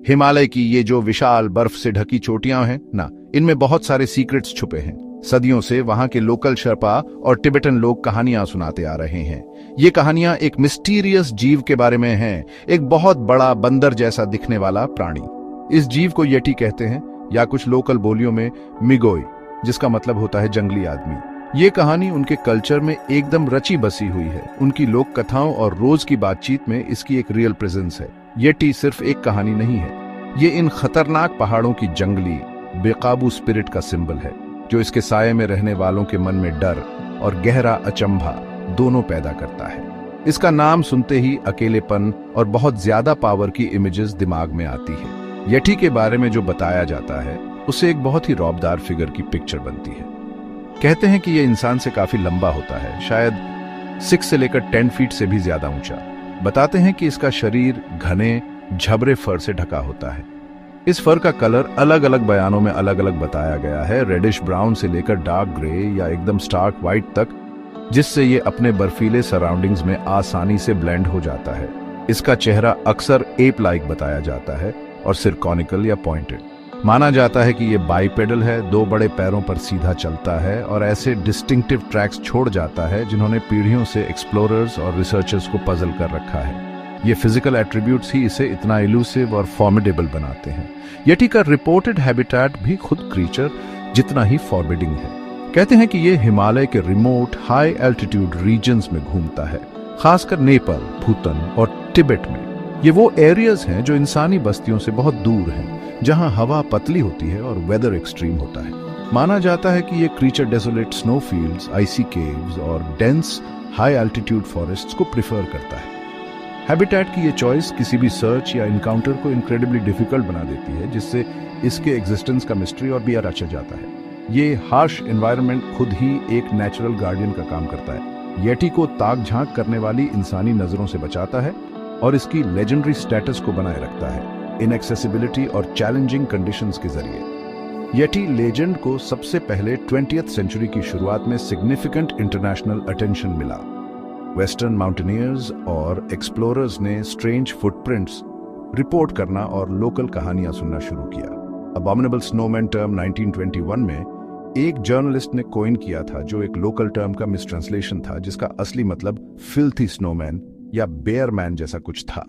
हिमालय की ये जो विशाल बर्फ से ढकी चोटियां हैं ना, इनमें बहुत सारे सीक्रेट्स छुपे हैं। सदियों से वहां के लोकल शर्पा और टिबेटन लोग कहानियां सुनाते आ रहे हैं। ये कहानियां एक मिस्टीरियस जीव के बारे में हैं, एक बहुत बड़ा बंदर जैसा दिखने वाला प्राणी। इस जीव को येटी कहते हैं, या कुछ लोकल बोलियों में मिगोई, जिसका मतलब होता है जंगली आदमी। ये कहानी उनके कल्चर में एकदम रची बसी हुई है। उनकी लोक कथाओं और रोज की बातचीत में इसकी एक रियल प्रेजेंस है। येटी सिर्फ एक कहानी नहीं है, ये इन खतरनाक पहाड़ों की जंगली बेकाबू स्पिरिट का सिंबल है, जो इसके साये में रहने वालों के मन में डर और गहरा अचंभा दोनों पैदा करता है। इसका नाम सुनते ही अकेलेपन और बहुत ज्यादा पावर की इमेजेस दिमाग में आती है। येटी के बारे में जो बताया जाता है उससे एक बहुत ही रौबदार फिगर की पिक्चर बनती है। कहते हैं कि यह इंसान से काफी लंबा होता है, शायद 6 से लेकर 10 फीट से भी ज्यादा ऊंचा। बताते हैं कि इसका शरीर घने झबरे फर से ढका होता है। इस फर का कलर अलग अलग बयानों में अलग अलग बताया गया है, रेडिश ब्राउन से लेकर डार्क ग्रे या एकदम स्टार्क व्हाइट तक, जिससे ये अपने बर्फीले सराउंडिंग्स में आसानी से ब्लेंड हो जाता है। इसका चेहरा अक्सर एप लाइक बताया जाता है और सिर कॉनिकल या पॉइंटेड। माना जाता है कि ये बाइपेडल है, 2 बड़े पैरों पर सीधा चलता है और ऐसे डिस्टिंक्टिव ट्रैक्स छोड़ जाता है जिन्होंने पीढ़ियों से एक्सप्लोरर्स और रिसर्चर्स को पजल कर रखा है। ये फिजिकल एट्रीब्यूट्स ही इसे इतना इलूसिव और फॉर्मिडेबल बनाते हैं। येटी का रिपोर्टेड हैबिटेट भी खुद क्रीचर जितना ही फॉरबिडिंग है। कहते हैं कि ये हिमालय के रिमोट हाई एल्टीट्यूड रीजन्स में घूमता है, खासकर नेपाल, भूटान और तिब्बत में। ये वो एरियाज हैं जो इंसानी बस्तियों से बहुत दूर हैं, जहां हवा पतली होती है और वेदर एक्सट्रीम होता है। माना जाता है कि ये क्रीचर डेसोलेट स्नोफील्ड्स, आइसी केव्स और डेंस हाई एल्टीट्यूड फॉरेस्ट्स को प्रिफर करता है। हैबिटेट की ये चॉइस किसी भी सर्च या इनकाउंटर को इनक्रेडिबली डिफिकल्ट बना देती है, जिससे इसके एग्जिस्टेंस का मिस्ट्री और भी रचा जाता है। ये हार्श एनवायरनमेंट खुद ही एक नेचुरल गार्डियन का काम करता है। येटी को ताक झांक करने वाली इंसानी नजरों से बचाता है और इसकी लेजेंडरी स्टेटस को बनाए रखता है इनएक्सेसिबिलिटी और चैलेंजिंग कंडीशंस के जरिए। येटी लेजेंड को सबसे पहले 20th सेंचुरी की शुरुआत में सिग्निफिकेंट इंटरनेशनल अटेंशन मिला। वेस्टर्न माउंटेनियर्स और एक्सप्लोरर्स ने स्ट्रेंज फुटप्रिंट्स रिपोर्ट करना और लोकल कहानियां सुनना शुरू किया। अबॉमिनेबल स्नोमैन टर्म 1921 में एक जर्नलिस्ट ने कॉइन किया था, जो एक लोकल टर्म का मिसट्रांसलेशन था, जिसका असली मतलब फिल्थी स्नोमैन या बेयर मैन जैसा कुछ था।